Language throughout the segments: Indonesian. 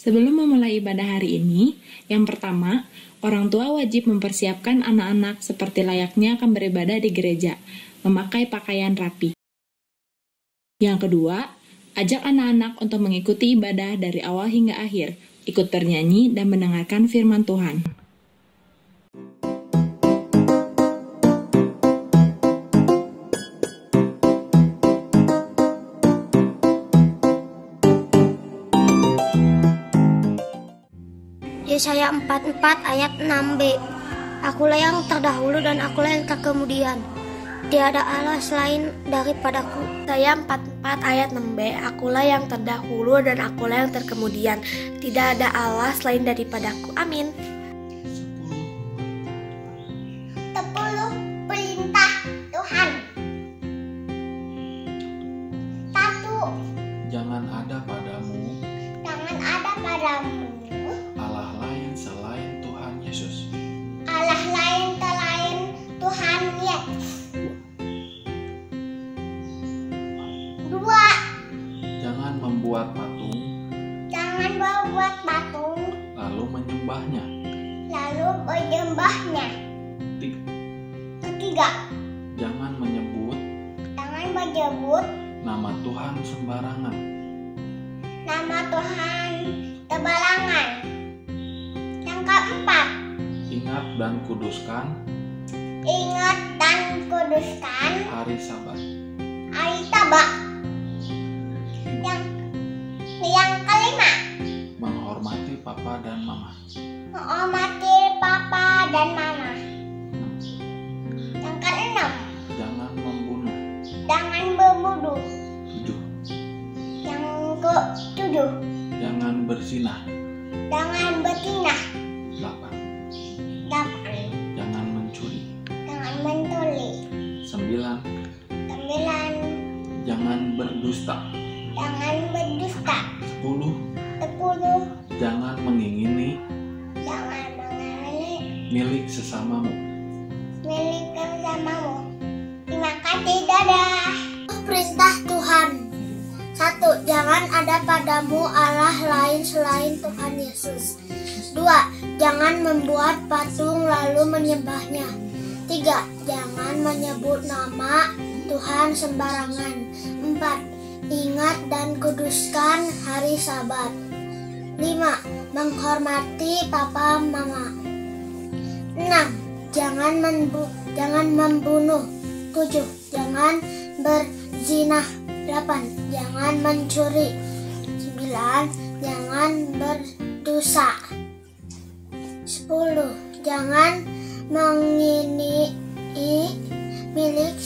Sebelum memulai ibadah hari ini, yang pertama, orang tua wajib mempersiapkan anak-anak seperti layaknya akan beribadah di gereja, memakai pakaian rapi. Yang kedua, ajak anak-anak untuk mengikuti ibadah dari awal hingga akhir, ikut bernyanyi dan mendengarkan firman Tuhan. Yesaya 44 ayat 6b. Akulah yang terdahulu dan akulah yang terkemudian. Tiada Allah selain daripadaku. Yesaya 44 ayat 6b. Akulah yang terdahulu dan akulah yang terkemudian. Tidak ada Allah selain daripadaku. Amin. 10 perintah Tuhan. 1. Jangan ada padamu Allah lain selain Tuhan Yesus. Allah lain selain Tuhan Yesus. 2. Jangan membuat patung lalu menyembahnya. 3. Jangan menyebut nama Tuhan sembarangan. Yang keempat, Ingat dan kuduskan hari Sabat. Yang kelima, Menghormati papa dan mama. Yang keenam, Jangan membunuh. jangan membunuh. 7. Yang ketujuh, Jangan berzinah. jangan berzinah. 8. 8. Jangan mencuri. Jangan mencuri. 9. 9. Jangan berdusta. Jangan berdusta. 10. 10. Jangan mengingini Jangan mengenai milik sesamamu. milik bersamamu. Terima kasih, dadah. Perintah Tuhan. 1. Jangan ada padamu Allah lain selain Tuhan Yesus. 2. Jangan membuat patung lalu menyembahnya. 3. Jangan menyebut nama Tuhan sembarangan. 4. Ingat dan kuduskan hari Sabat. 5. Menghormati papa mama. 6. Jangan membunuh. 7. Jangan berzinah. 8. Jangan mencuri. 9. Jangan berdosa. 10. Jangan mengingini milik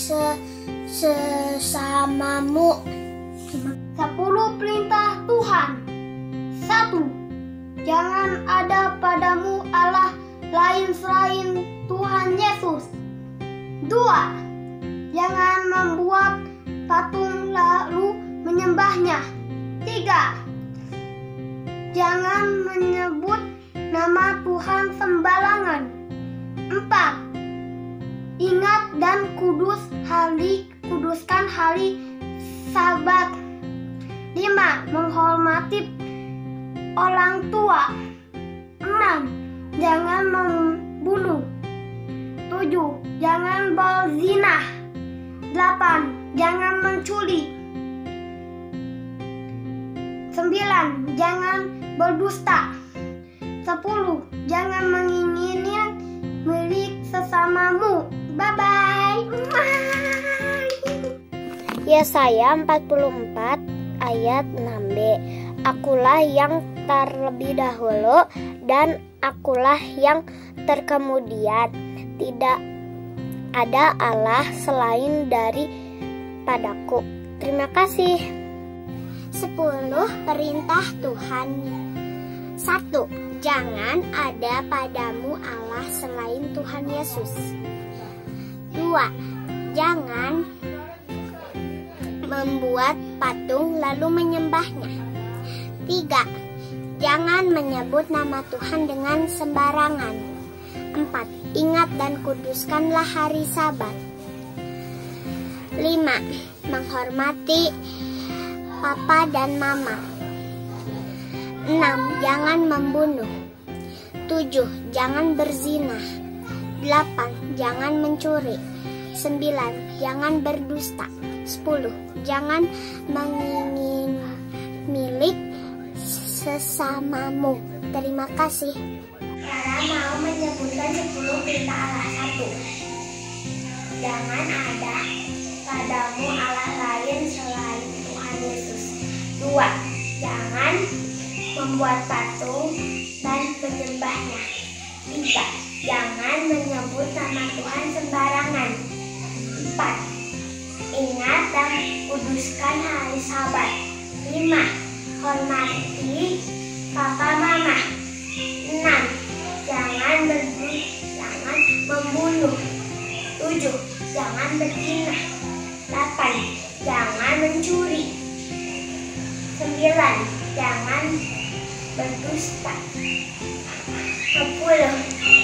sesamamu. 10 perintah Tuhan. 1. Jangan ada padamu Allah lain selain Tuhan Yesus. 2. Jangan membuat patung lalu menyembahnya. 3. Jangan menyebut nama Tuhan sembarangan. 4. Ingat dan kuduskan hari Sabat. 5. Menghormati orang tua. 6. Jangan membunuh. 7. Jangan berzinah. 8. Jangan mencuri. 9. Jangan berdusta. 10. Jangan mengingini milik sesamamu. Bye-bye. Yesaya 44 ayat 6b. Akulah yang terlebih dahulu dan akulah yang terkemudian. Tidak ada Allah selain daripadaku. Terima kasih. 10 perintah Tuhan. 1. Jangan ada padamu Allah selain Tuhan Yesus. 2. Jangan membuat patung lalu menyembahnya. 3. Jangan menyebut nama Tuhan dengan sembarangan. 4. Ingat dan kuduskanlah hari Sabat. 5. Menghormati papa dan mama. 6. Jangan membunuh. 7. Jangan berzina. 8. Jangan mencuri. 9. Jangan berdusta. 10. Jangan mengingini milik sesamamu. Terima kasih. Cara mau menyebutkan 10 perintah Allah. 1. Jangan ada padamu Allah lain selain Tuhan Yesus. 2. Jangan membuat patung dan menyembahnya. 3. Jangan menyebut nama Tuhan sembarangan. 4. Ingat dan kuduskan hari Sabat. 5. Hormati papa mama. 6. Jangan membunuh. 7. Jangan berzina. 8. Jangan mencuri. 9. Jangan berdusta. 10.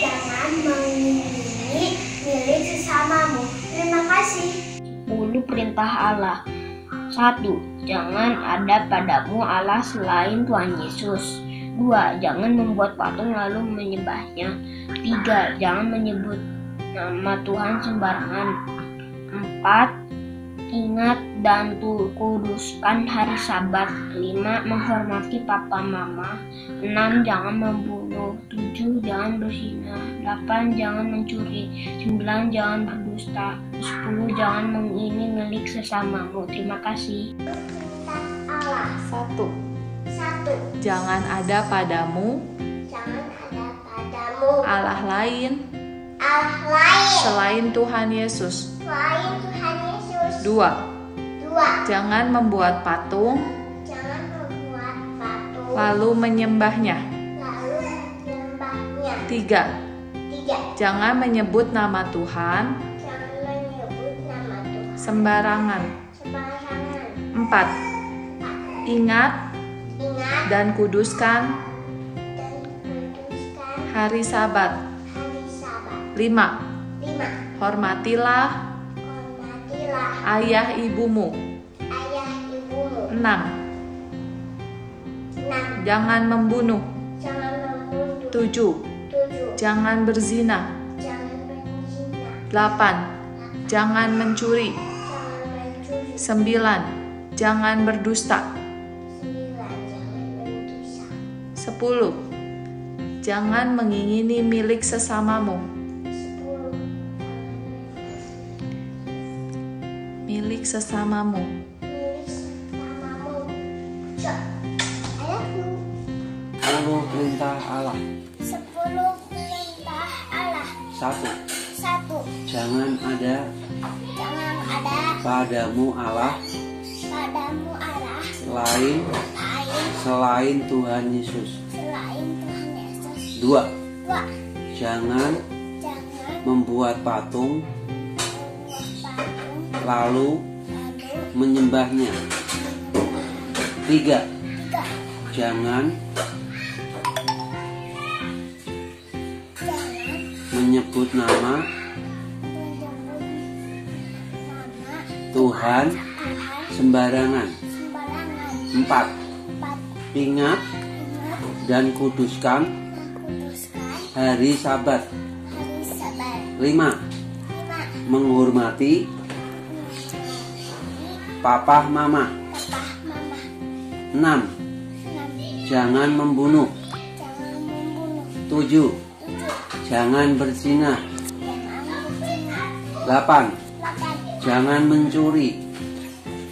Jangan mengingini milik sesamamu. Terima kasih. 10 perintah Allah. 1. Jangan ada padamu Allah selain Tuhan Yesus. 2. Jangan membuat patung lalu menyembahnya. 3. Jangan menyebut nama Tuhan sembarangan. 4. Ingat dan kuduskan hari Sabat. 5. Menghormati papa mama. 6. Jangan membunuh. 7. Jangan berzina. 8. Jangan mencuri. 9. Jangan berdusta. 10. Jangan mengingini milik sesamamu. Terima kasih. Allah. 1. 1. Jangan ada padamu Jangan ada padamu Allah lain Allah lain selain Tuhan Yesus. selain Tuhan Yesus. 2. 2. Jangan membuat patung Jangan membuat patung lalu menyembahnya. lalu menyembahnya. 3. 3. Jangan menyebut nama Tuhan Jangan menyebut nama Tuhan sembarangan. sembarangan. 4. Ingat Ingat dan kuduskan dan kuduskan hari Sabat. hari Sabat. 5. 5. Hormatilah Hormatilah ayah ibumu. ayah ibumu. 6. 6. Jangan membunuh. Jangan membunuh. 7. 7. Jangan berzina. Jangan berzina. 8. Jangan mencuri. Jangan mencuri. 9. Jangan berdusta. 9. Jangan berdosa. 10. Jangan mengingini milik sesamamu. 10. Milik sesamamu. Milik sesamamu. Ayatmu. 10 perintah Allah. 10 perintah Allah. 1. 1. Jangan ada Jangan ada padamu Allah padamu Allah lain lain selain Tuhan Yesus. selain Tuhan Yesus. 2. 2. Jangan Jangan membuat patung membuat patung lalu lalu menyembahnya. 3. 3. Jangan Jangan menyebut nama menyebut nama Tuhan Tuhan sembarangan. sembarangan. 4. 4. Ingat Ingat dan kuduskan dan kuduskan hari Sabat. hari Sabat. 5. 5. Menghormati papa mama. Papa mama. 6. 6. Jangan membunuh. Jangan membunuh. 7. 7. Jangan berzina. Jangan berzina. 8. 8. Jangan mencuri.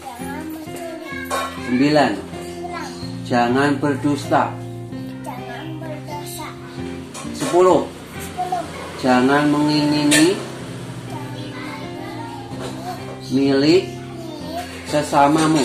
Jangan mencuri. 9. 9. Jangan berdusta. Jangan berdosa. 10. 10. Jangan mengingini milik sesamamu.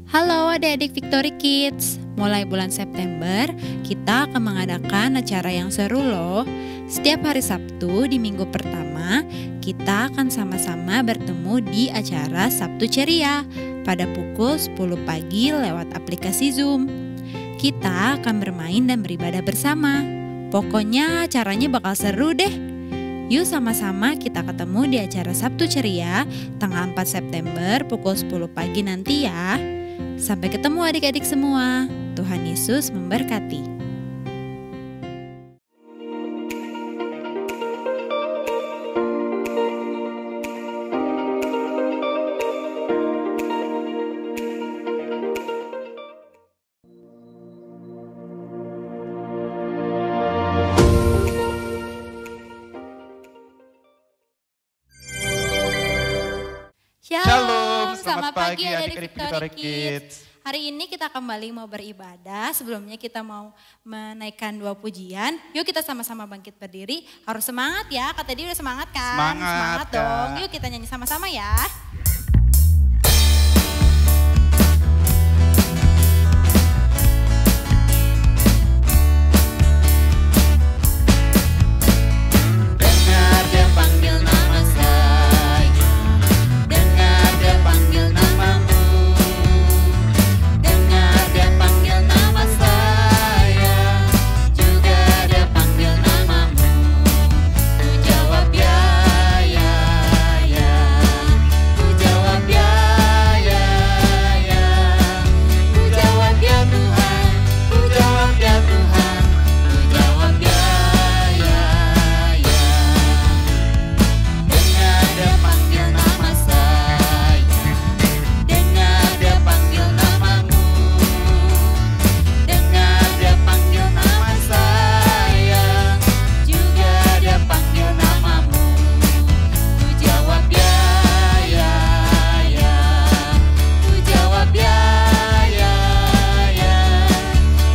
Halo adik-adik Victory Kids. Mulai bulan September, kita akan mengadakan acara yang seru loh. Setiap hari Sabtu di minggu pertama, kita akan sama-sama bertemu di acara Sabtu Ceria pada pukul 10 pagi lewat aplikasi Zoom. Kita akan bermain dan beribadah bersama. Pokoknya acaranya bakal seru deh. Yuk sama-sama kita ketemu di acara Sabtu Ceria tanggal 4 September pukul 10 pagi nanti ya. Sampai ketemu adik-adik semua. Tuhan Yesus memberkati. Shalom, selamat pagi adik-adik Victory Kids. Hari ini kita kembali mau beribadah. Sebelumnya kita mau menaikkan 2 pujian. Yuk kita sama-sama bangkit berdiri. Harus semangat ya, kata dia udah semangat kan? Semangat dong. Yuk kita nyanyi sama-sama ya. Dengar dia panggil nama saya, dengar dia panggil namamu, dengar dia panggil nama saya, juga dia panggil namamu. Ku jawab ya, ya, ya. Ku jawab ya, ya, ya. Ku jawab ya Tuhan, ku jawab ya Tuhan, ku jawab ya, ya, ya. Dengar dia panggil nama saya, dengar dia panggil namamu, dengar dia panggil nama saya, juga dia panggil namamu. Ku jawab ya, ya, ya. Ku jawab ya, ya, ya.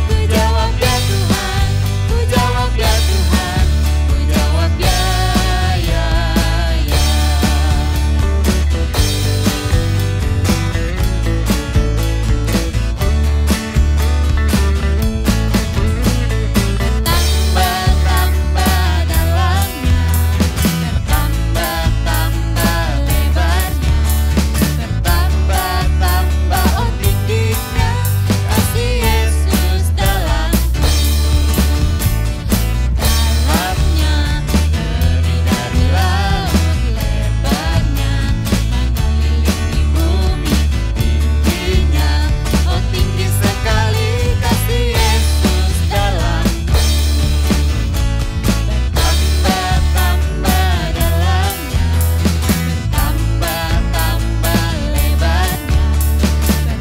Ku jawab ya Tuhan, ku jawab ya Tuhan, ku jawab ya, ya, ya. Bertambah-tambah dalamnya, bertambah-tambah lebarnya, bertambah-tambah oh tingginya kasih Yesus dalamku. Dalamnya lebih dari laut lebarnya, mengelilingi bumi tingginya, oh tinggi sekali kasih Yesus dalamku. Bertambah-tambah dalamnya, bertambah-tambah lebarnya,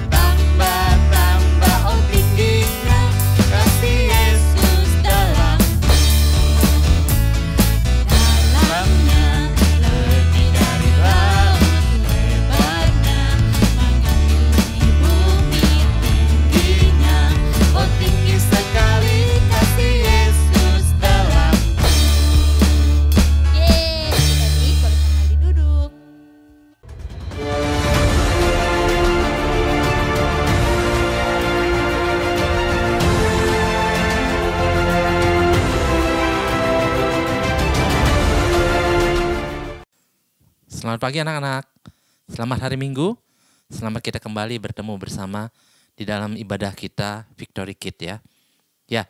bertambah-tambah oh tingginya kasih Yesus dalamku. Dalamnya lebih dari laut lebarnya, mengelilingi bumi tingginya, oh tinggi sekali kasih Yesus dalamku. Yeay, adik-adik boleh kembali duduk. Selamat pagi anak-anak, selamat hari Minggu, selamat kita kembali bertemu bersama di dalam ibadah kita Victory Kids ya. Ya,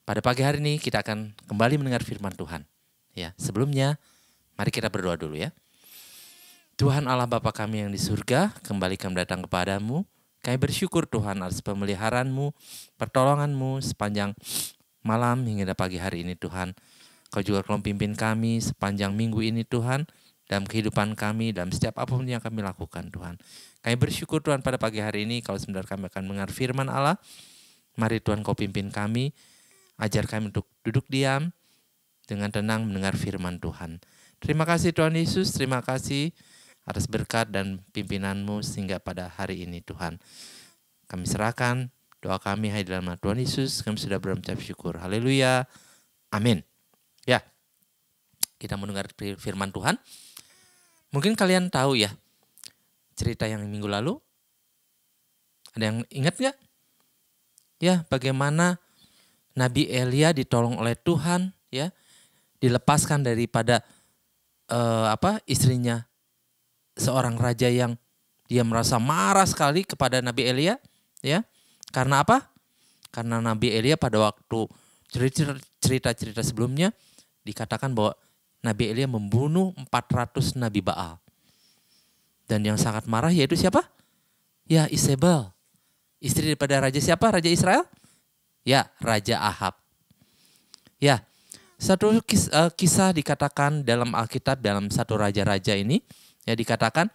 pada pagi hari ini kita akan kembali mendengar firman Tuhan. Ya, sebelumnya mari kita berdoa dulu ya. Tuhan Allah Bapa kami yang di surga, kembali kami datang kepadamu. Kami bersyukur Tuhan atas pemeliharaanmu, pertolonganmu sepanjang malam hingga pagi hari ini Tuhan. Kau juga tolong pimpin kami sepanjang minggu ini Tuhan, dalam kehidupan kami, dalam setiap apapun yang kami lakukan Tuhan. Kami bersyukur Tuhan pada pagi hari ini, kalau sebentar kami akan mendengar firman Allah. Mari Tuhan Kau pimpin kami, ajar kami untuk duduk diam, dengan tenang mendengar firman Tuhan. Terima kasih Tuhan Yesus, terima kasih atas berkat dan pimpinan-Mu sehingga pada hari ini Tuhan. Kami serahkan doa kami hai dalam nama Tuhan Yesus, kami sudah berucap syukur. Haleluya. Amin. Ya, kita mendengar firman Tuhan. Mungkin kalian tahu ya cerita yang minggu lalu. Ada yang ingat gak? Ya, bagaimana Nabi Elia ditolong oleh Tuhan, ya, dilepaskan daripada istrinya seorang raja yang dia merasa marah sekali kepada Nabi Elia, ya. Karena apa? Karena Nabi Elia pada waktu cerita-cerita sebelumnya dikatakan bahwa Nabi Elia membunuh 400 Nabi Baal. Dan yang sangat marah yaitu siapa? Ya, Isabel. Istri daripada raja siapa? Raja Israel? Ya, Raja Ahab. Ya, satu kisah dikatakan dalam Alkitab, dalam satu raja-raja ini, ya dikatakan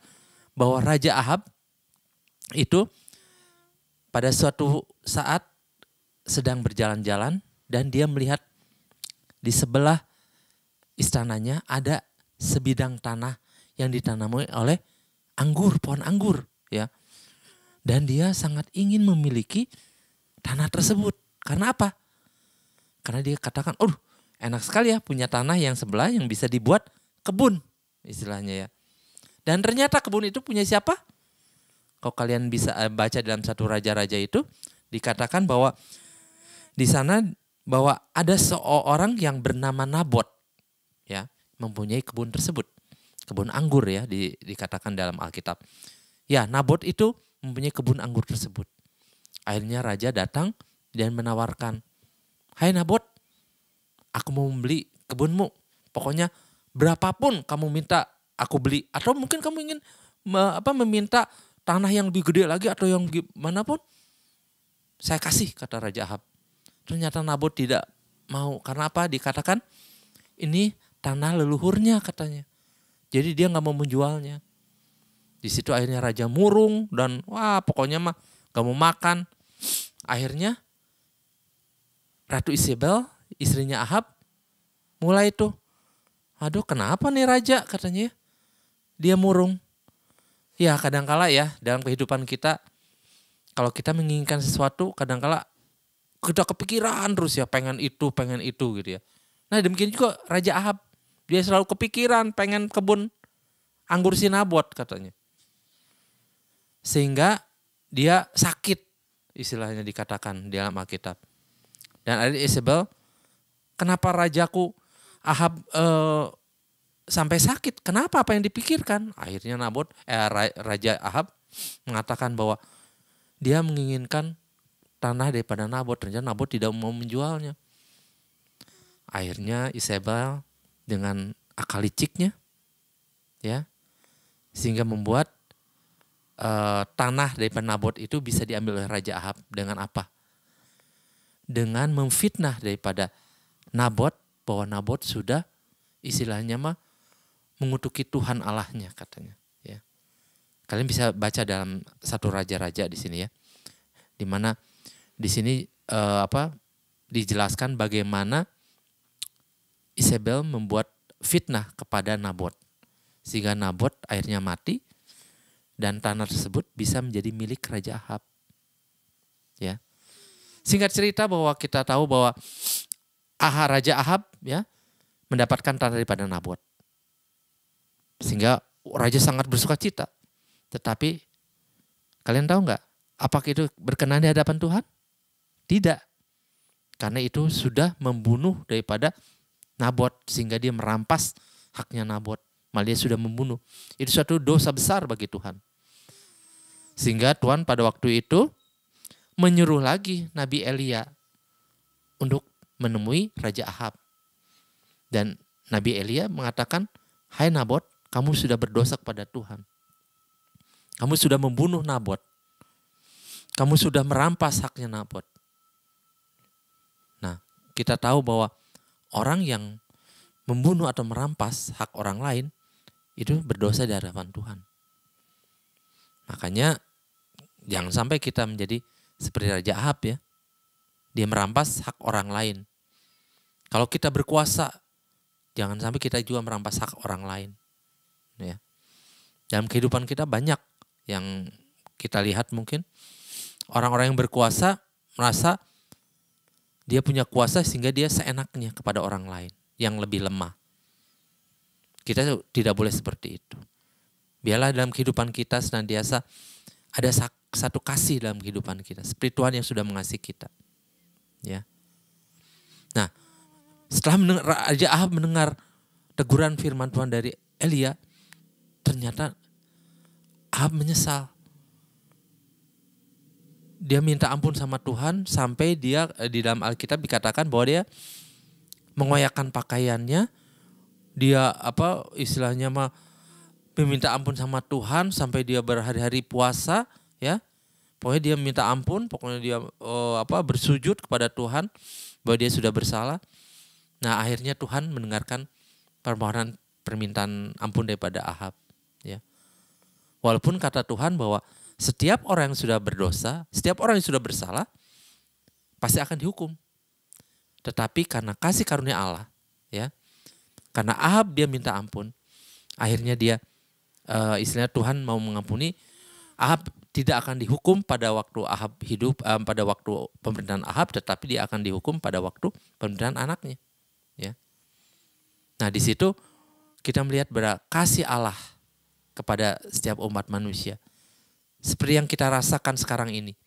bahwa Raja Ahab itu pada suatu saat sedang berjalan-jalan dan dia melihat di sebelah istananya ada sebidang tanah yang ditanami oleh anggur, pohon anggur, ya. Dan dia sangat ingin memiliki tanah tersebut. Karena apa? Karena dia katakan, enak sekali ya punya tanah yang sebelah yang bisa dibuat kebun, istilahnya ya. Dan ternyata kebun itu punya siapa? Kalau kalian bisa baca dalam satu raja-raja itu, dikatakan bahwa di sana bahwa ada seorang yang bernama Nabot, ya, mempunyai kebun tersebut, kebun anggur ya, dikatakan dalam Alkitab. Ya, Nabot itu mempunyai kebun anggur tersebut. Akhirnya raja datang dan menawarkan, "Hai Nabot, aku mau membeli kebunmu. Pokoknya berapapun kamu minta aku beli. Atau mungkin kamu ingin meminta tanah yang lebih gede lagi atau yang gimana pun, saya kasih," kata Raja Ahab. Ternyata Nabot tidak mau. Karena apa? Dikatakan ini tanah leluhurnya katanya. Jadi dia gak mau menjualnya. Di situ akhirnya raja murung dan pokoknya mah gak mau makan. Akhirnya Ratu Isabel, istrinya Ahab, mulai tuh, "Aduh, kenapa nih raja?" katanya. Dia murung. Ya, kadangkala ya dalam kehidupan kita, kalau kita menginginkan sesuatu, kadangkala kita kepikiran terus ya, pengen itu gitu ya. Nah, demikian juga Raja Ahab. Dia selalu kepikiran pengen kebun anggur si Nabot katanya. Sehingga dia sakit, istilahnya dikatakan dalam Alkitab. Dan ada Isabel, "Kenapa rajaku Ahab sampai sakit? Kenapa? Apa yang dipikirkan?" Akhirnya Raja Ahab mengatakan bahwa dia menginginkan tanah daripada Nabot. Ternyata Nabot tidak mau menjualnya. Akhirnya Isabel dengan akal liciknya, ya, sehingga membuat tanah daripada Nabot itu bisa diambil oleh Raja Ahab. Dengan apa? Dengan memfitnah daripada Nabot bahwa Nabot sudah istilahnya mengutuki Tuhan Allahnya katanya. Ya, kalian bisa baca dalam satu raja-raja di sini ya, di mana di sini dijelaskan bagaimana Isabel membuat fitnah kepada Nabot sehingga Nabot akhirnya mati dan tanah tersebut bisa menjadi milik Raja Ahab. Ya. Singkat cerita bahwa kita tahu bahwa Raja Ahab ya mendapatkan tanah daripada Nabot. Sehingga raja sangat bersuka cita. Tetapi kalian tahu nggak apakah itu berkenan di hadapan Tuhan? Tidak. Karena itu sudah membunuh daripada Nabot sehingga dia merampas haknya Nabot. Malah dia sudah membunuh. Itu suatu dosa besar bagi Tuhan. Sehingga Tuhan pada waktu itu menyuruh lagi Nabi Elia untuk menemui Raja Ahab. Dan Nabi Elia mengatakan, "Hai Nabot, kamu sudah berdosa kepada Tuhan. Kamu sudah membunuh Nabot. Kamu sudah merampas haknya Nabot." Nah, kita tahu bahwa orang yang membunuh atau merampas hak orang lain itu berdosa di hadapan Tuhan. Makanya jangan sampai kita menjadi seperti Raja Ahab ya. Dia merampas hak orang lain. Kalau kita berkuasa, jangan sampai kita juga merampas hak orang lain. Ya. Dalam kehidupan kita banyak yang kita lihat mungkin orang-orang yang berkuasa merasa dia punya kuasa sehingga dia seenaknya kepada orang lain yang lebih lemah. Kita tidak boleh seperti itu. Biarlah dalam kehidupan kita senantiasa ada satu kasih dalam kehidupan kita. Seperti Tuhan yang sudah mengasihi kita. Ya. Nah, setelah Raja Ahab mendengar teguran firman Tuhan dari Elia, ternyata Ahab menyesal. dia minta ampun sama Tuhan sampai dia di dalam Alkitab dikatakan bahwa dia mengoyakkan pakaiannya, dia istilahnya meminta ampun sama Tuhan sampai dia berhari-hari puasa, ya. Pokoknya dia minta ampun, pokoknya dia bersujud kepada Tuhan bahwa dia sudah bersalah. Nah, akhirnya Tuhan mendengarkan permohonan permintaan ampun daripada Ahab, ya. Walaupun kata Tuhan bahwa setiap orang yang sudah berdosa, setiap orang yang sudah bersalah pasti akan dihukum. Tetapi karena kasih karunia Allah, ya. Karena Ahab dia minta ampun, akhirnya dia istilahnya Tuhan mau mengampuni Ahab. Tidak akan dihukum pada waktu Ahab hidup, pada waktu pemerintahan Ahab, tetapi dia akan dihukum pada waktu pemerintahan anaknya, ya. Nah, di situ kita melihat kasih Allah kepada setiap umat manusia, seperti yang kita rasakan sekarang ini,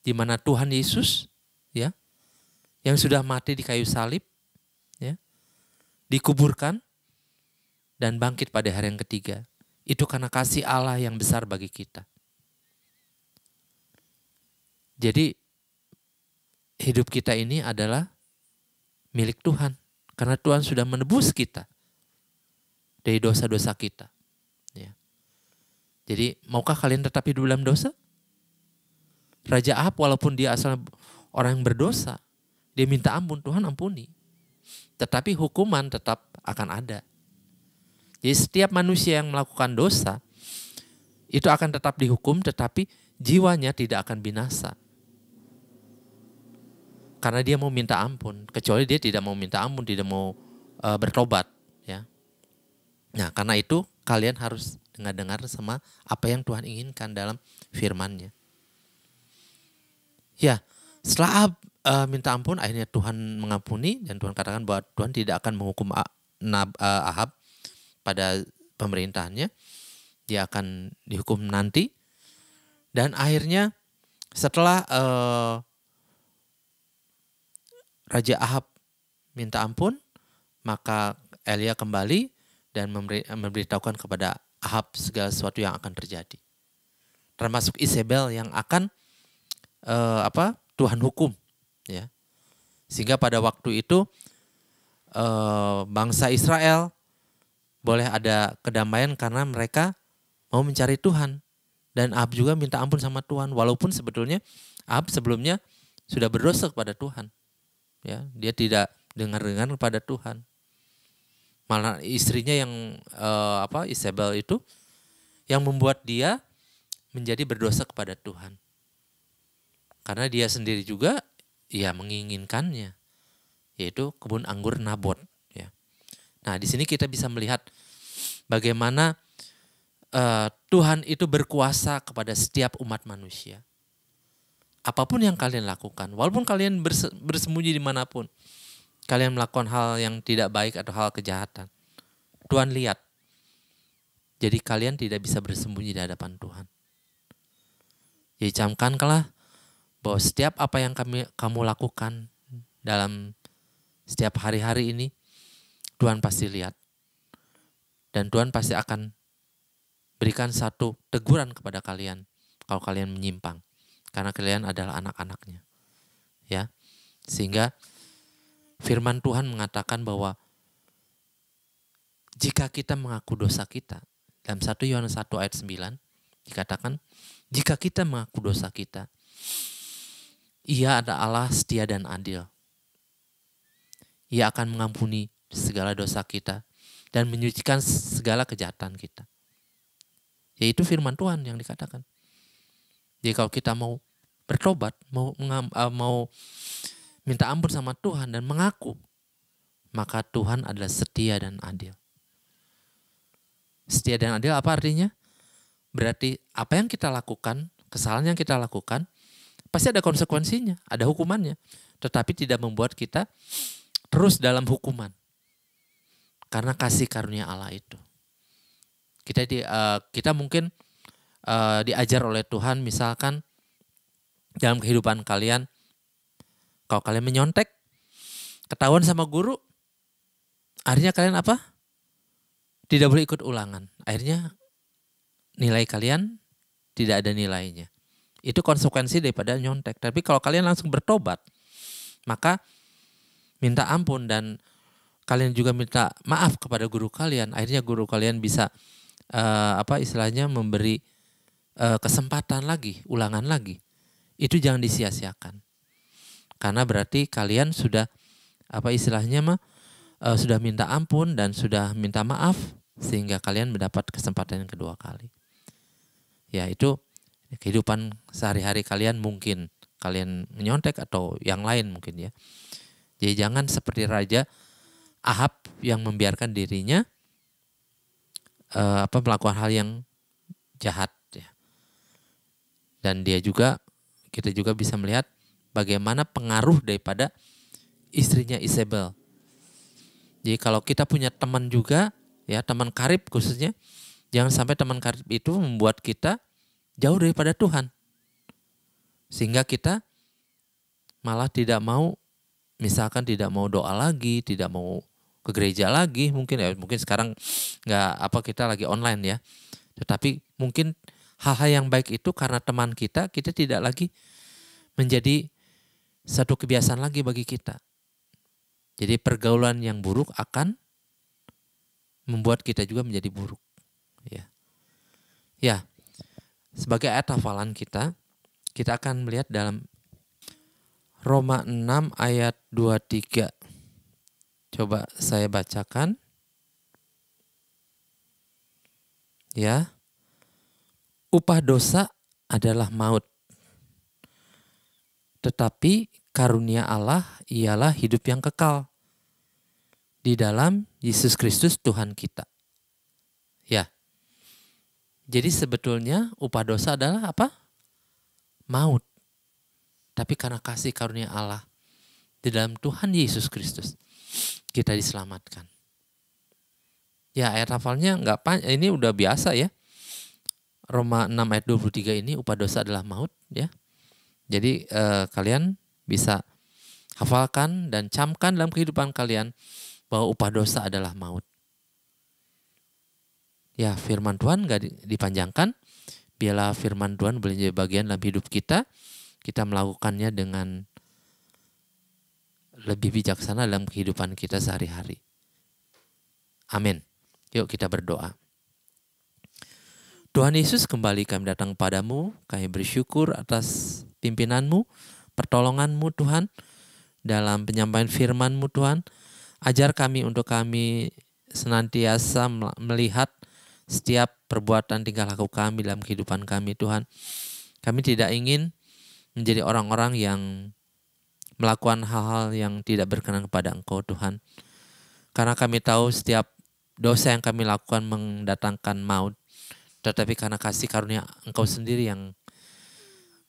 di mana Tuhan Yesus, ya, yang sudah mati di kayu salib, ya, dikuburkan dan bangkit pada hari yang ketiga. Itu karena kasih Allah yang besar bagi kita. Jadi hidup kita ini adalah milik Tuhan. Karena Tuhan sudah menebus kita dari dosa-dosa kita. Ya. Jadi maukah kalian tetap hidup dalam dosa? Raja Ahab walaupun dia asalnya orang yang berdosa, dia minta ampun, Tuhan ampuni. Tetapi hukuman tetap akan ada. Jadi setiap manusia yang melakukan dosa, itu akan tetap dihukum, tetapi jiwanya tidak akan binasa. Karena dia mau minta ampun, kecuali dia tidak mau minta ampun, tidak mau bertobat, ya. Nah, karena itu kalian harus dengar sama apa yang Tuhan inginkan dalam firman-Nya. Ya, setelah minta ampun, akhirnya Tuhan mengampuni dan Tuhan katakan bahwa Tuhan tidak akan menghukum Ahab pada pemerintahannya. Dia akan dihukum nanti. Dan akhirnya setelah Raja Ahab minta ampun, maka Elia kembali dan memberitahukan kepada Ahab segala sesuatu yang akan terjadi. Termasuk Isabel yang akan Tuhan hukum, ya. Sehingga pada waktu itu bangsa Israel boleh ada kedamaian karena mereka mau mencari Tuhan. Dan Ahab juga minta ampun sama Tuhan, walaupun sebetulnya Ahab sebelumnya sudah berdosa kepada Tuhan. Ya, dia tidak dengar-dengar kepada Tuhan. Malah istrinya yang Isabel itu yang membuat dia menjadi berdosa kepada Tuhan. Karena dia sendiri juga ya menginginkannya, yaitu kebun anggur Nabot, ya. Nah, di sini kita bisa melihat bagaimana Tuhan itu berkuasa kepada setiap umat manusia. Apapun yang kalian lakukan, walaupun kalian bersembunyi dimanapun, kalian melakukan hal yang tidak baik atau hal kejahatan, Tuhan lihat. Jadi kalian tidak bisa bersembunyi di hadapan Tuhan. Jadi camkanlah bahwa setiap apa yang kamu lakukan dalam setiap hari-hari ini, Tuhan pasti lihat. Dan Tuhan pasti akan berikan satu teguran kepada kalian kalau kalian menyimpang. Karena kalian adalah anak-anaknya, ya. Sehingga firman Tuhan mengatakan bahwa jika kita mengaku dosa kita, dalam 1 Yohanes 1 ayat 9 dikatakan, jika kita mengaku dosa kita, Ia adalah Allah setia dan adil. Ia akan mengampuni segala dosa kita dan menyucikan segala kejahatan kita. Yaitu firman Tuhan yang dikatakan. Jadi kalau kita mau bertobat, mau minta ampun sama Tuhan dan mengaku, maka Tuhan adalah setia dan adil. Setia dan adil apa artinya? Berarti apa yang kita lakukan, kesalahan yang kita lakukan, pasti ada konsekuensinya, ada hukumannya. Tetapi tidak membuat kita terus dalam hukuman. Karena kasih karunia Allah itu. Kita mungkin diajar oleh Tuhan, misalkan dalam kehidupan kalian, kalau kalian menyontek, ketahuan sama guru, akhirnya kalian apa? Tidak boleh ikut ulangan. Akhirnya nilai kalian tidak ada nilainya. Itu konsekuensi daripada nyontek. Tapi kalau kalian langsung bertobat, maka minta ampun dan kalian juga minta maaf kepada guru kalian. Akhirnya guru kalian bisa memberi kesempatan lagi, ulangan lagi. Itu jangan disia-siakan. Karena berarti kalian sudah sudah minta ampun dan sudah minta maaf sehingga kalian mendapat kesempatan yang kedua kali. Ya, itu kehidupan sehari-hari kalian, mungkin kalian menyontek atau yang lain mungkin ya. Jadi jangan seperti Raja Ahab yang membiarkan dirinya melakukan hal yang jahat ya. Dan kita juga bisa melihat bagaimana pengaruh daripada istrinya Isabel. Jadi kalau kita punya teman juga ya, teman karib khususnya, jangan sampai teman karib itu membuat kita jauh daripada Tuhan. Sehingga kita malah tidak mau, misalkan tidak mau doa lagi, tidak mau ke gereja lagi, mungkin sekarang kita lagi online ya. Tetapi mungkin hal-hal yang baik itu karena teman kita tidak lagi menjadi satu kebiasaan lagi bagi kita. Jadi pergaulan yang buruk akan membuat kita juga menjadi buruk. Ya. Sebagai ayat hafalan kita akan melihat dalam Roma 6 ayat 23. Coba saya bacakan. Ya. Upah dosa adalah maut. Tetapi karunia Allah ialah hidup yang kekal di dalam Yesus Kristus Tuhan kita. Ya. Jadi sebetulnya upah dosa adalah apa? Maut. Tapi karena kasih karunia Allah di dalam Tuhan Yesus Kristus, kita diselamatkan. Ya, ayat hafalnya ini udah biasa ya. Roma 6 ayat 23 ini upah dosa adalah maut ya. Jadi kalian bisa hafalkan dan camkan dalam kehidupan kalian bahwa upah dosa adalah maut. Ya, firman Tuhan gak dipanjangkan. Biarlah firman Tuhan boleh jadi bagian dalam hidup kita. Kita melakukannya dengan lebih bijaksana dalam kehidupan kita sehari-hari. Amin. Yuk kita berdoa. Tuhan Yesus, kembali kami datang padamu. Kami bersyukur atas pimpinanmu, pertolonganmu Tuhan, dalam penyampaian firman-Mu Tuhan. Ajar kami untuk kami senantiasa melihat setiap perbuatan tingkah laku kami dalam kehidupan kami Tuhan. Kami tidak ingin menjadi orang-orang yang melakukan hal-hal yang tidak berkenan kepada Engkau Tuhan. Karena kami tahu setiap dosa yang kami lakukan mendatangkan maut. Tetapi karena kasih karunia Engkau sendiri yang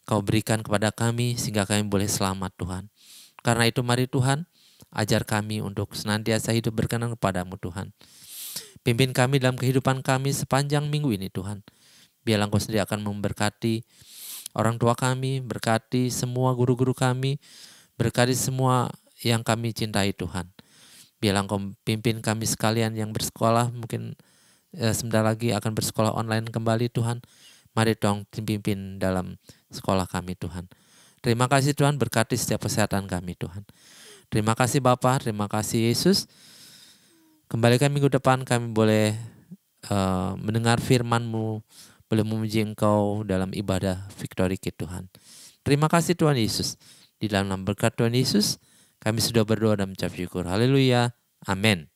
Kau berikan kepada kami sehingga kami boleh selamat Tuhan. Karena itu mari Tuhan, ajar kami untuk senantiasa hidup berkenan kepadamu Tuhan. Pimpin kami dalam kehidupan kami sepanjang minggu ini Tuhan. Biarlah Engkau sendiri akan memberkati orang tua kami, berkati semua guru-guru kami, berkati semua yang kami cintai Tuhan. Biarlah Engkau pimpin kami sekalian yang bersekolah, mungkin sebentar lagi akan bersekolah online kembali Tuhan. Mari Tuhan pimpin dalam sekolah kami Tuhan. Terima kasih Tuhan, berkati setiap kesehatan kami Tuhan. Terima kasih Bapa, terima kasih Yesus. Kembalikan minggu depan kami boleh mendengar firman-Mu, boleh memuji Engkau dalam ibadah Victory Kids Tuhan. Terima kasih Tuhan Yesus. Di dalam nama berkat Tuhan Yesus, kami sudah berdoa dan mengucap syukur. Haleluya. Amin.